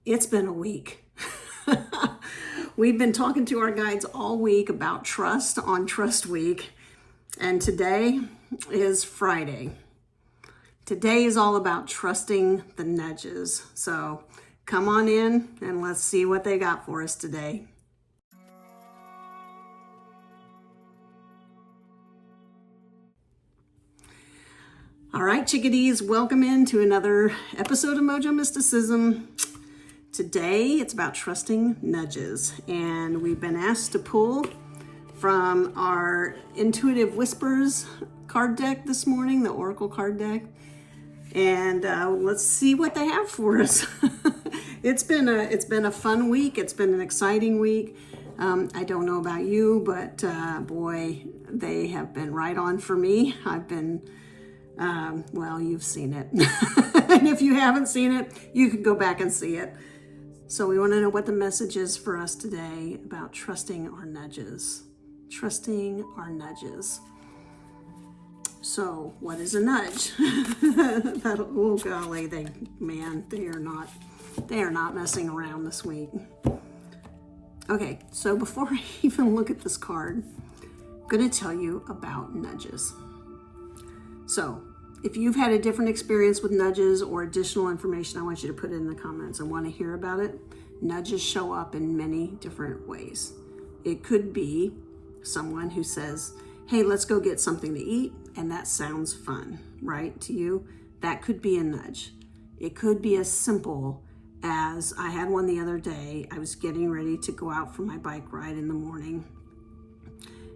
It's been a week. We've been talking to our guides all week about trust on Trust Week, and today is Friday. Today is all about trusting the nudges. So come on in and let's see what they got for us today. All right, chickadees, welcome into another episode of Mojo Mysticism. Today, it's about trusting nudges, and we've been asked to pull from our Intuitive Whispers card deck this morning, the Oracle card deck, and let's see what they have for us. It's been a fun week. It's been an exciting week. I don't know about you, but boy, they have been right on for me. I've been well, you've seen it. And if you haven't seen it, you can go back and see it. So we want to know what the message is for us today about trusting our nudges. Trusting our nudges. So what is a nudge? Oh golly, they are not messing around this week. Okay, so before I even look at this card, I'm going to tell you about nudges. So if you've had a different experience with nudges or additional information, I want you to put it in the comments. I want to hear about it. Nudges show up in many different ways. It could be someone who says, hey, let's go get something to eat. And that sounds fun, right? To you, that could be a nudge. It could be as simple as I had one the other day. I was getting ready to go out for my bike ride in the morning.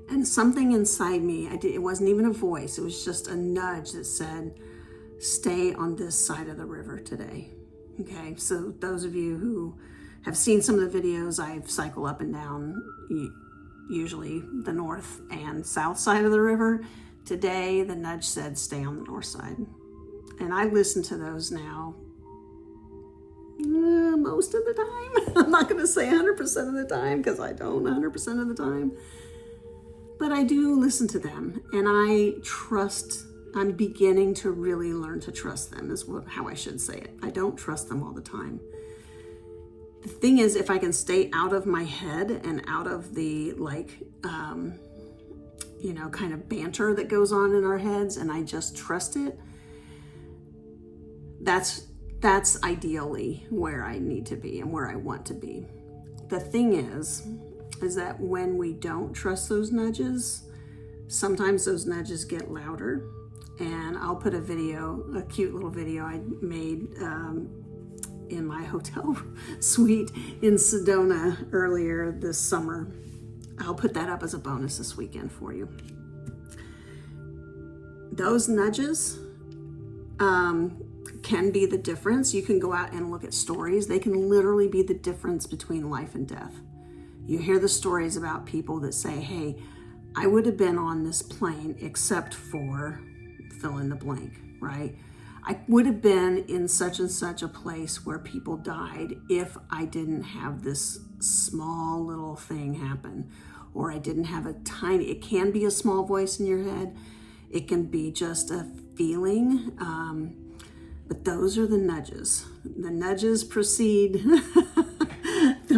And something inside me, it wasn't even a voice, it was just a nudge that said, stay on this side of the river today. Okay, so those of you who have seen some of the videos, I cycle up and down, usually the north and south side of the river. Today, the nudge said, stay on the north side. And I listen to those now most of the time. I'm not gonna say 100% of the time, because I don't 100% of the time. But I do listen to them, and I'm beginning to really learn to trust them, is how I should say it. I don't trust them all the time. The thing is, if I can stay out of my head and out of the kind of banter that goes on in our heads, and I just trust it, that's ideally where I need to be and where I want to be. The thing is that when we don't trust those nudges, sometimes those nudges get louder. And I'll put a cute little video I made in my hotel suite in Sedona earlier this summer. I'll put that up as a bonus this weekend for you. Those nudges can be the difference. You can go out and look at stories. They can literally be the difference between life and death. You hear the stories about people that say, hey, I would have been on this plane except for fill in the blank, right? I would have been in such and such a place where people died if I didn't have this small little thing happen, or I didn't have it can be a small voice in your head. It can be just a feeling, but those are the nudges. The nudges proceed the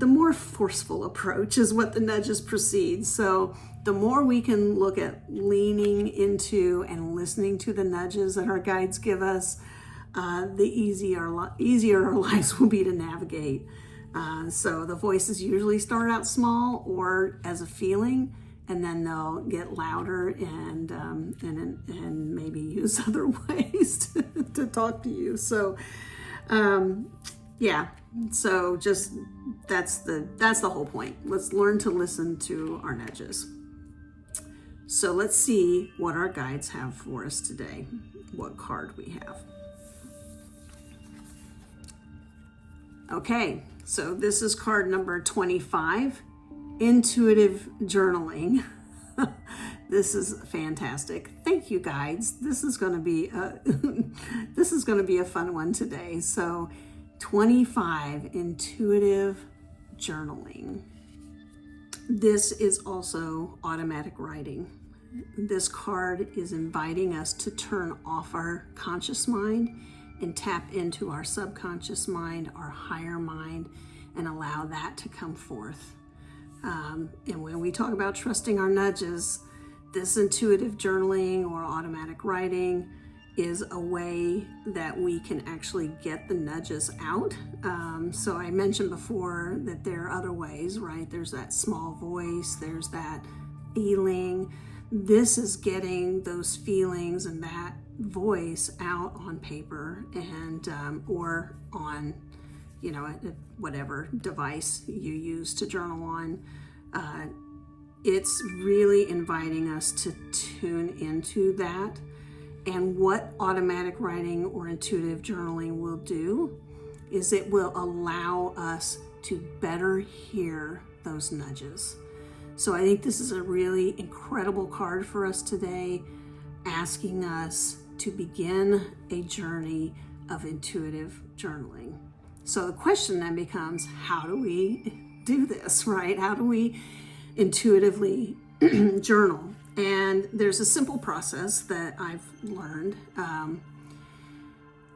more forceful approach is what the nudges proceed. So the more we can look at leaning into and listening to the nudges that our guides give us, the easier our lives will be to navigate. So the voices usually start out small or as a feeling, and then they'll get louder and maybe use other ways to talk to you. So so just that's the whole point. Let's learn to listen to our nudges. So let's see what our guides have for us today, what card we have. Okay, so this is card number 25, Intuitive Journaling. This is fantastic. Thank you, guides. This is going to be a fun one today. So 25, Intuitive Journaling. This is also automatic writing. This card is inviting us to turn off our conscious mind and tap into our subconscious mind, our higher mind, and allow that to come forth. And when we talk about trusting our nudges, this intuitive journaling or automatic writing is a way that we can actually get the nudges out. So I mentioned before that there are other ways, right? There's that small voice, there's that feeling. This is getting those feelings and that voice out on paper and or on, you know, whatever device you use to journal on. It's really inviting us to tune into that. And what automatic writing or intuitive journaling will do is it will allow us to better hear those nudges. So I think this is a really incredible card for us today, asking us to begin a journey of intuitive journaling. So the question then becomes, how do we do this, right? How do we intuitively journal? And there's a simple process that I've learned.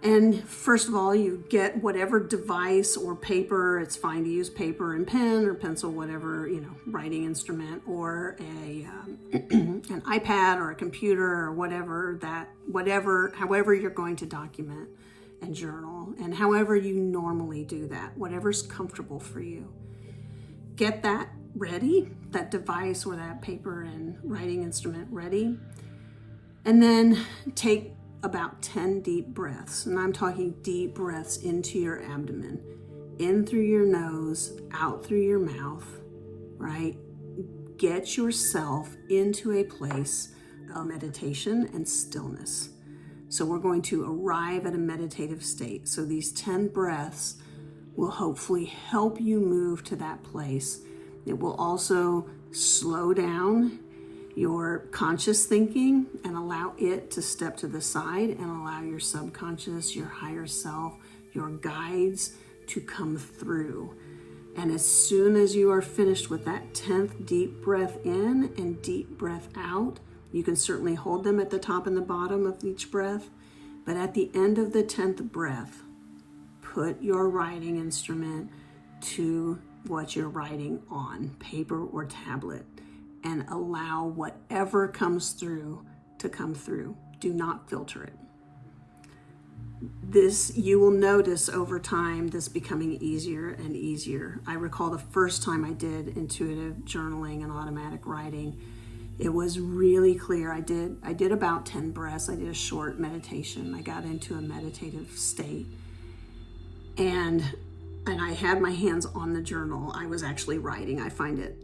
And first of all, you get whatever device or paper. It's fine to use paper and pen or pencil, whatever, you know, writing instrument, or an iPad or a computer or however you're going to document and journal, and however you normally do that, whatever's comfortable for you. Get that ready, that device or that paper and writing instrument ready, and then take about 10 deep breaths. And I'm talking deep breaths into your abdomen, in through your nose, out through your mouth, right? Get yourself into a place of meditation and stillness. So we're going to arrive at a meditative state. So these 10 breaths will hopefully help you move to that place. It will also slow down your conscious thinking and allow it to step to the side and allow your subconscious, your higher self, your guides to come through. And as soon as you are finished with that 10th deep breath in and deep breath out, you can certainly hold them at the top and the bottom of each breath. But at the end of the 10th breath, put your writing instrument to what you're writing on, paper or tablet, and allow whatever comes through to come through. Do not filter it. This, you will notice over time, this becoming easier and easier. I recall the first time I did intuitive journaling and automatic writing, it was really clear. I did about 10 breaths. I did a short meditation. I got into a meditative state. And I had my hands on the journal. I was actually writing.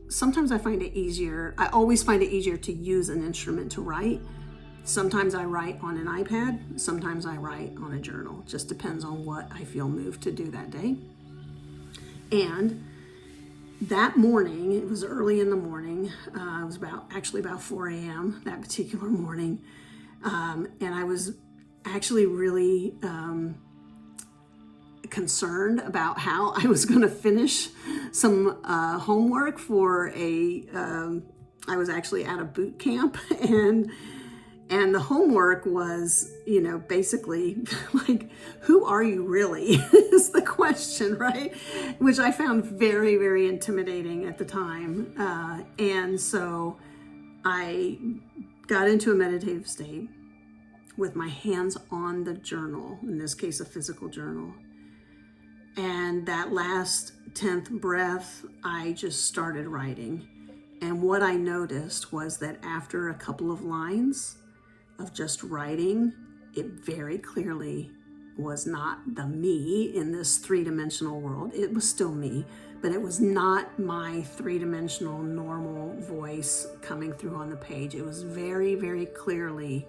Sometimes I find it easier. I always find it easier to use an instrument to write. Sometimes I write on an iPad. Sometimes I write on a journal. Just depends on what I feel moved to do that day. And that morning, it was early in the morning. It was about 4 a.m. that particular morning. And I was actually really concerned about how I was going to finish some homework for I was actually at a boot camp, and the homework was, you know, basically like, who are you really is the question, right? Which I found very, very intimidating at the time. And so I got into a meditative state with my hands on the journal, in this case, a physical journal. And that last 10th breath, I just started writing. And what I noticed was that after a couple of lines of just writing, it very clearly was not the me in this three-dimensional world. It was still me, but it was not my three-dimensional normal voice coming through on the page. It was very, very clearly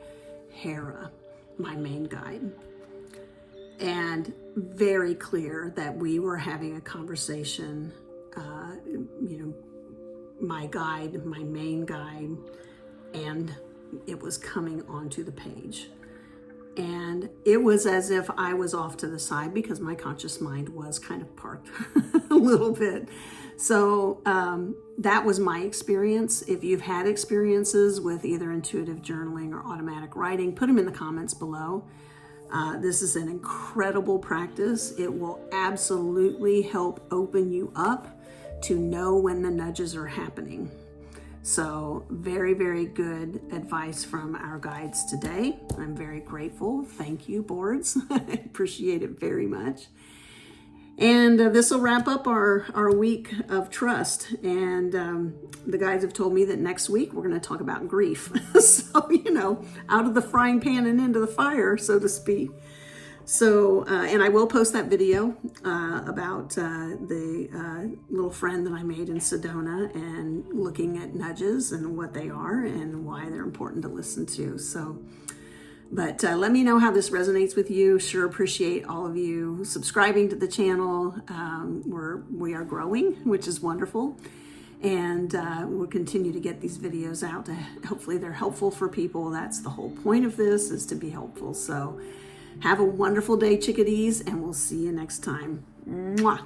Hera, my main guide. And very clear that we were having a conversation, my guide, my main guide, and it was coming onto the page. And it was as if I was off to the side because my conscious mind was kind of parked a little bit. So that was my experience. If you've had experiences with either intuitive journaling or automatic writing, put them in the comments below. This is an incredible practice. It will absolutely help open you up to know when the nudges are happening. So very, very good advice from our guides today. I'm very grateful. Thank you, boards. I appreciate it very much. And this will wrap up our week of trust. And the guides have told me that next week we're going to talk about grief. So, out of the frying pan and into the fire, so to speak. So, and I will post that video about the little friend that I made in Sedona and looking at nudges and what they are and why they're important to listen to. So, but let me know how this resonates with you. Sure appreciate all of you subscribing to the channel. We are growing, which is wonderful. And we'll continue to get these videos out. Hopefully they're helpful for people. That's the whole point of this, is to be helpful. So have a wonderful day, chickadees, and we'll see you next time. Mwah.